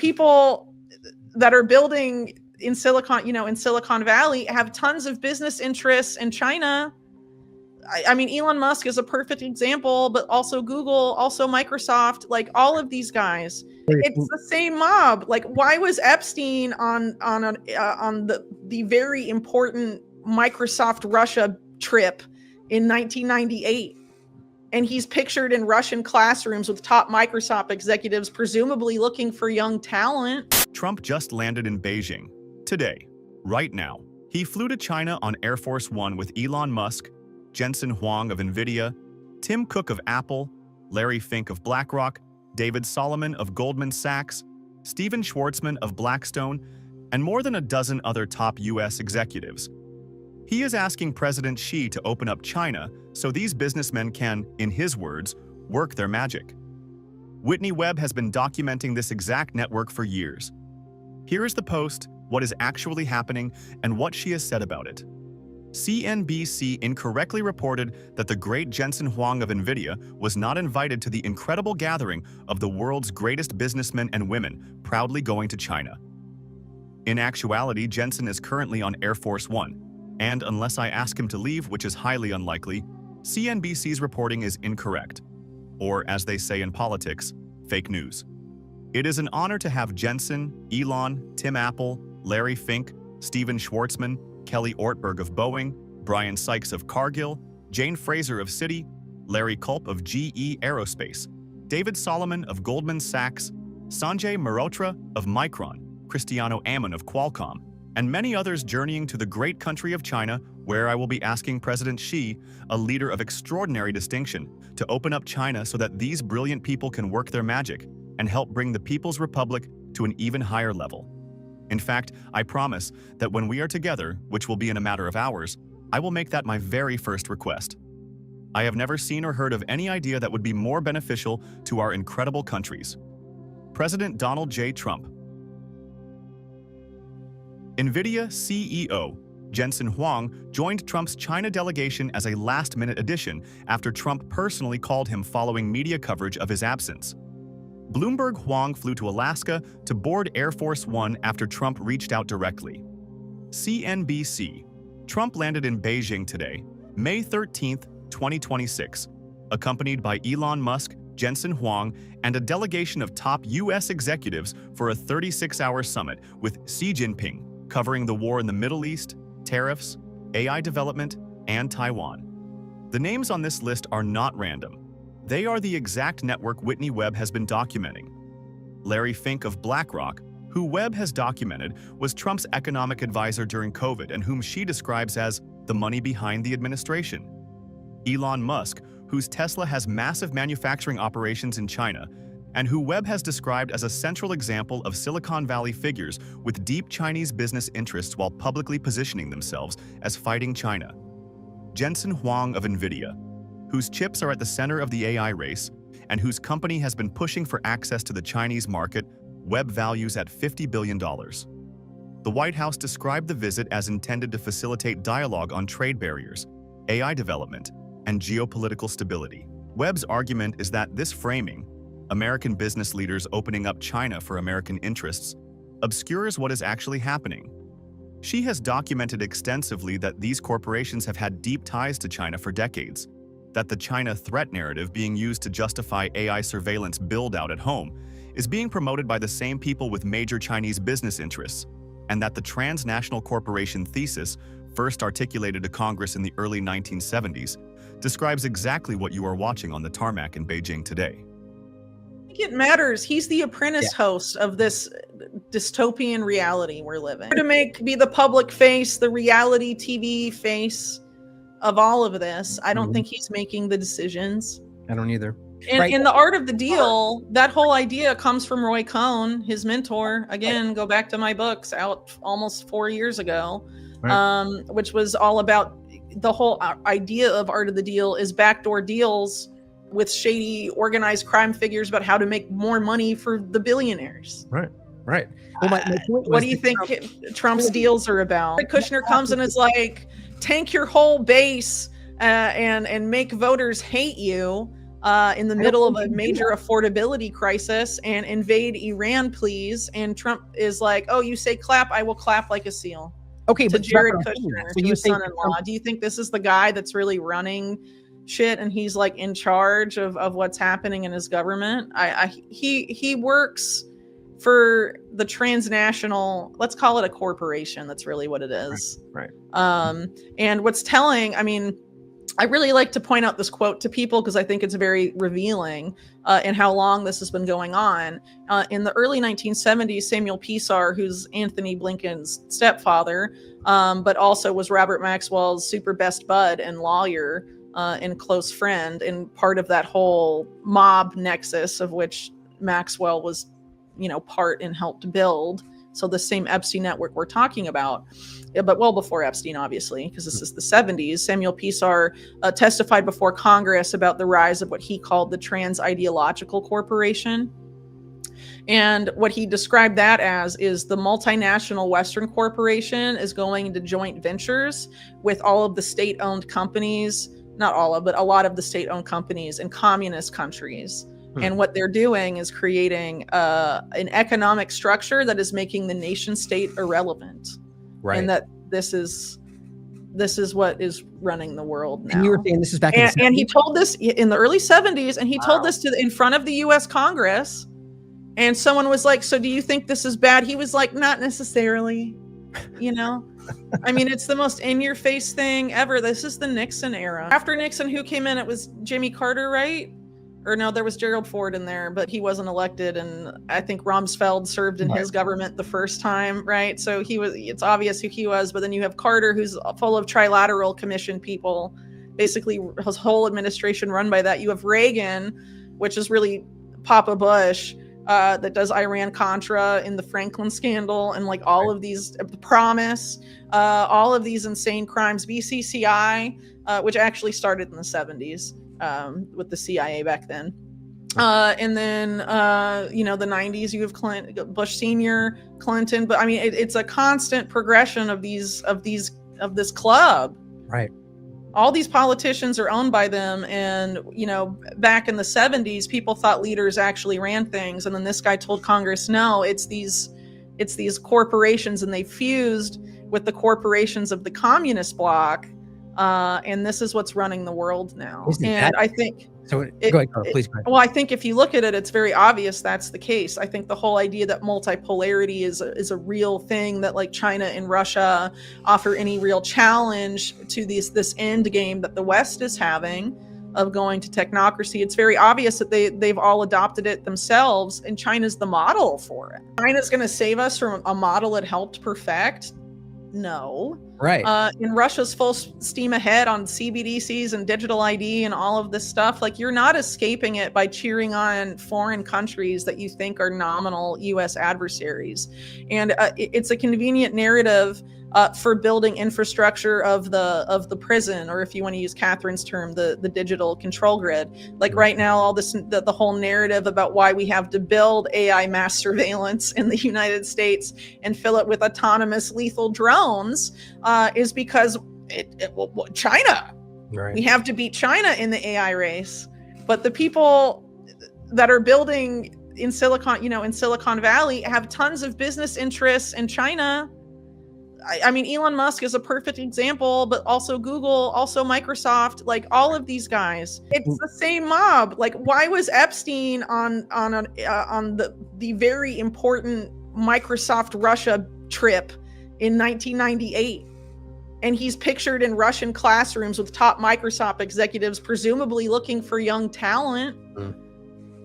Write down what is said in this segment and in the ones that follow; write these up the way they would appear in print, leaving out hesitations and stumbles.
people that are building in Silicon, in Silicon Valley have tons of business interests in China. I mean, Elon Musk is a perfect example, but also Google, also Microsoft, like all of these guys. It's the same mob. Like, why was Epstein on the very important Microsoft Russia trip in 1998? And he's pictured in Russian classrooms with top Microsoft executives, presumably looking for young talent. Trump just landed in Beijing today, right now. He flew to China on Air Force One with Elon Musk, Jensen Huang of NVIDIA, Tim Cook of Apple, Larry Fink of BlackRock, David Solomon of Goldman Sachs, Stephen Schwarzman of Blackstone, and more than a dozen other top U.S. executives. He is asking President Xi to open up China so these businessmen can, in his words, work their magic. Whitney Webb has been documenting this exact network for years. Here is the post, what is actually happening, and what she has said about it. CNBC incorrectly reported that the great Jensen Huang of NVIDIA was not invited to the incredible gathering of the world's greatest businessmen and women proudly going to China. In actuality, Jensen is currently on Air Force One, and unless I ask him to leave, which is highly unlikely, CNBC's reporting is incorrect. Or, as they say in politics, fake news. It is an honor to have Jensen, Elon, Tim Apple, Larry Fink, Stephen Schwarzman, Kelly Ortberg of Boeing, Brian Sykes of Cargill, Jane Fraser of Citi, Larry Culp of GE Aerospace, David Solomon of Goldman Sachs, Sanjay Mehrotra of Micron, Cristiano Amon of Qualcomm, and many others journeying to the great country of China, where I will be asking President Xi, a leader of extraordinary distinction, to open up China so that these brilliant people can work their magic and help bring the People's Republic to an even higher level. In fact, I promise that when we are together, which will be in a matter of hours, I will make that my very first request. I have never seen or heard of any idea that would be more beneficial to our incredible countries. President Donald J. Trump. NVIDIA CEO Jensen Huang joined Trump's China delegation as a last-minute addition after Trump personally called him following media coverage of his absence. Bloomberg Huang flew to Alaska to board Air Force One after Trump reached out directly. CNBC. Trump landed in Beijing today, May 13, 2026, accompanied by Elon Musk, Jensen Huang, and a delegation of top U.S. executives for a 36-hour summit with Xi Jinping, covering the war in the Middle East, tariffs, AI development, and Taiwan. The names on this list are not random. They are the exact network Whitney Webb has been documenting. Larry Fink of BlackRock, who Webb has documented, was Trump's economic advisor during COVID and whom she describes as the money behind the administration. Elon Musk, whose Tesla has massive manufacturing operations in China, and who Webb has described as a central example of Silicon Valley figures with deep Chinese business interests while publicly positioning themselves as fighting China. Jensen Huang of NVIDIA, whose chips are at the center of the AI race, and whose company has been pushing for access to the Chinese market, Webb values at $50 billion. The White House described the visit as intended to facilitate dialogue on trade barriers, AI development, and geopolitical stability. Webb's argument is that this framing, American business leaders opening up China for American interests, obscures what is actually happening. She has documented extensively that these corporations have had deep ties to China for decades, that the China threat narrative being used to justify AI surveillance build-out at home is being promoted by the same people with major Chinese business interests, and that the transnational corporation thesis, first articulated to Congress in the early 1970s, describes exactly what you are watching on the tarmac in Beijing today. I think it matters. He's the apprentice host of this dystopian reality we're living. To be the public face, the reality TV face of all of this. I don't think he's making the decisions. I don't either. And in The Art of the Deal, that whole idea comes from Roy Cohn, his mentor. Again, go back to my books out almost 4 years ago, which was all about the whole idea of Art of the Deal is backdoor deals with shady organized crime figures about how to make more money for the billionaires. Right. Well, my point what do you think Trump's deals are about? Kushner comes and is like, tank your whole base and make voters hate you. in the middle of a major affordability crisis and invade Iran, please. And Trump is like, oh, you say clap, I will clap like a seal. Okay, To but Jared that's what I'm saying. Kushner, So to you his think son-in-law. Do you think this is the guy that's really running shit and he's like in charge of what's happening in his government? He works for the transnational, let's call it a corporation. That's really what it is. Right. And what's telling, I mean, I really like to point out this quote to people because I think it's very revealing in how long this has been going on. In the early 1970s, Samuel Pisar, who's Anthony Blinken's stepfather, but also was Robert Maxwell's super best bud and lawyer and close friend, and part of that whole mob nexus of which Maxwell was, part and helped build. So the same Epstein network we're talking about, but well before Epstein, obviously, because this is the 70s. Samuel Pisar testified before Congress about the rise of what he called the trans-ideological corporation. And what he described that as is the multinational Western corporation is going into joint ventures with all of the state-owned companies, not all of, but a lot of the state-owned companies in communist countries. And what they're doing is creating an economic structure that is making the nation state irrelevant. Right. And that this is what is running the world now. And you were saying this is back in the 70s? And he told this in the early 70s, and he told this in front of the US Congress. And someone was like, so do you think this is bad? He was like, not necessarily, I mean, it's the most in-your-face thing ever. This is the Nixon era. After Nixon, who came in? It was Jimmy Carter, right? Or no, there was Gerald Ford in there, but he wasn't elected. And I think Rumsfeld served in his government the first time, right? So it's obvious who he was. But then you have Carter, who's full of trilateral commission people, basically his whole administration run by that. You have Reagan, which is really Papa Bush, that does Iran-Contra in the Franklin scandal and like all of these Promise, all of these insane crimes, BCCI, which actually started in the 70s. With the CIA back then. And then, the 90s, you have Bush Senior, Clinton. But I mean, it's a constant progression of this club. Right. All these politicians are owned by them. And, back in the 70s, people thought leaders actually ran things. And then this guy told Congress, no, it's these corporations, and they fused with the corporations of the communist bloc. And this is what's running the world now. I think so. Go ahead, Carl, please. Go ahead. Well, I think if you look at it, it's very obvious that's the case. I think the whole idea that multipolarity is a real thing, that like China and Russia offer any real challenge to this end game that the West is having of going to technocracy. It's very obvious that they've all adopted it themselves, and China's the model for it. China's going to save us from a model it helped perfect. No. Right. And Russia's full steam ahead on CBDCs and digital ID and all of this stuff. Like, you're not escaping it by cheering on foreign countries that you think are nominal U.S. adversaries. And it's a convenient narrative for building infrastructure of the prison, or if you want to use Catherine's term, the digital control grid. Like right now, all this the whole narrative about why we have to build AI mass surveillance in the United States and fill it with autonomous lethal drones is because China. Right. We have to beat China in the AI race. But the people that are building in Silicon Valley have tons of business interests in China. I mean, Elon Musk is a perfect example, but also Google, also Microsoft, like all of these guys. It's the same mob. Like, why was Epstein on the very important Microsoft Russia trip in 1998? And he's pictured in Russian classrooms with top Microsoft executives, presumably looking for young talent,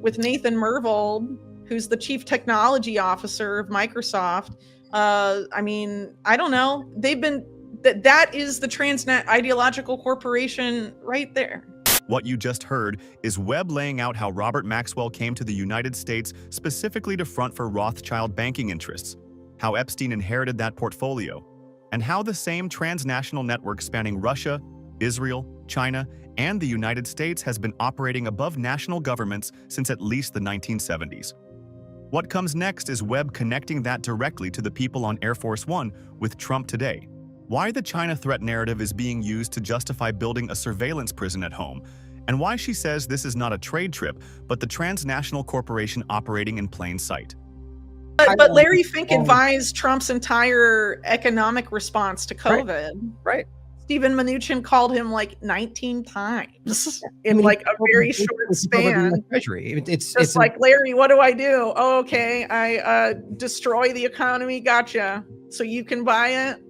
with Nathan Myhrvold, who's the chief technology officer of Microsoft. I mean, I don't know. That is the transnet ideological corporation right there. What you just heard is Webb laying out how Robert Maxwell came to the United States specifically to front for Rothschild banking interests, how Epstein inherited that portfolio, and how the same transnational network spanning Russia, Israel, China, and the United States has been operating above national governments since at least the 1970s. What comes next is Webb connecting that directly to the people on Air Force One with Trump today. Why the China threat narrative is being used to justify building a surveillance prison at home, and why she says this is not a trade trip, but the transnational corporation operating in plain sight. But Larry Fink advised Trump's entire economic response to COVID. Right. Stephen Mnuchin called him like 19 times in like a very short span. Treasury. It's like, Larry, what do I do? Oh, okay, I destroy the economy. Gotcha. So you can buy it.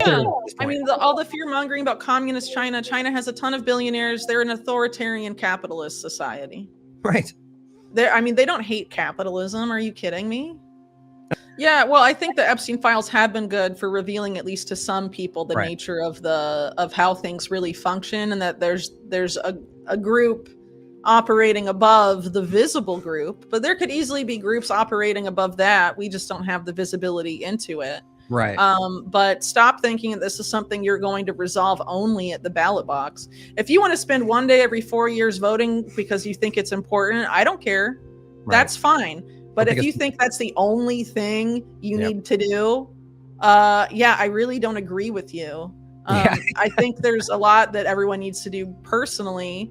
Yeah. I mean, all the fear mongering about communist China. China has a ton of billionaires. They're an authoritarian capitalist society. Right. They don't hate capitalism. Are you kidding me? Yeah, well, I think the Epstein files have been good for revealing, at least to some people, the nature of how things really function, and that there's a group operating above the visible group, but there could easily be groups operating above that. We just don't have the visibility into it. Right. But stop thinking that this is something you're going to resolve only at the ballot box. If you want to spend one day every 4 years voting because you think it's important, I don't care. Right. That's fine. But if you think that's the only thing you need to do, I really don't agree with you. I think there's a lot that everyone needs to do personally.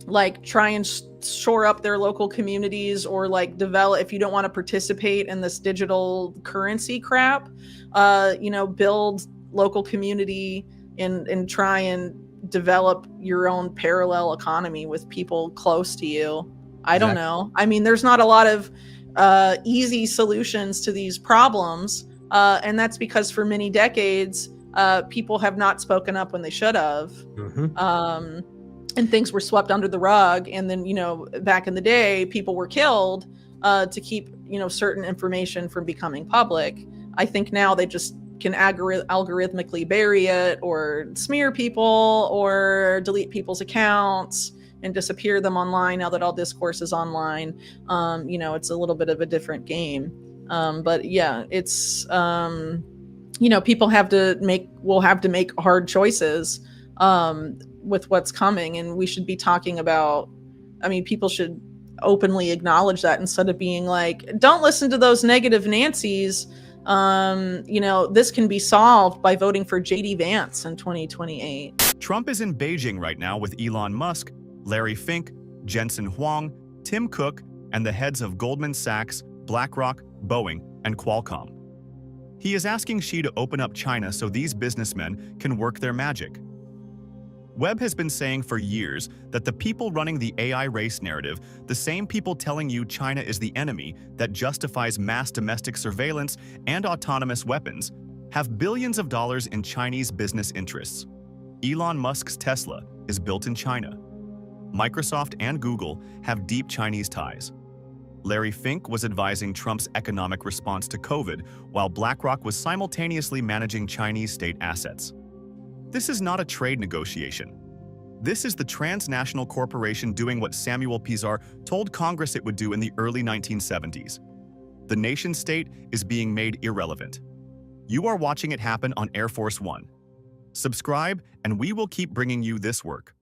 Like try and shore up their local communities, or like develop, if you don't want to participate in this digital currency crap, build local community and try and develop your own parallel economy with people close to you. I don't know. I mean, there's not a lot of easy solutions to these problems. And that's because for many decades, people have not spoken up when they should have. And things were swept under the rug. And then, back in the day, people were killed to keep, certain information from becoming public. I think now they just can algorithmically bury it or smear people or delete people's accounts and disappear them online now that all discourse is online. It's a little bit of a different game. But yeah, it's, people will have to make hard choices with what's coming. And we should be talking about, people should openly acknowledge that instead of being like, don't listen to those negative Nancys. This can be solved by voting for JD Vance in 2028. Trump is in Beijing right now with Elon Musk, Larry Fink, Jensen Huang, Tim Cook, and the heads of Goldman Sachs, BlackRock, Boeing, and Qualcomm. He is asking Xi to open up China so these businessmen can work their magic. Webb has been saying for years that the people running the AI race narrative, the same people telling you China is the enemy that justifies mass domestic surveillance and autonomous weapons, have billions of dollars in Chinese business interests. Elon Musk's Tesla is built in China. Microsoft and Google have deep Chinese ties. Larry Fink was advising Trump's economic response to COVID, while BlackRock was simultaneously managing Chinese state assets. This is not a trade negotiation. This is the transnational corporation doing what Samuel Pisar told Congress it would do in the early 1970s. The nation-state is being made irrelevant. You are watching it happen on Air Force One. Subscribe, and we will keep bringing you this work.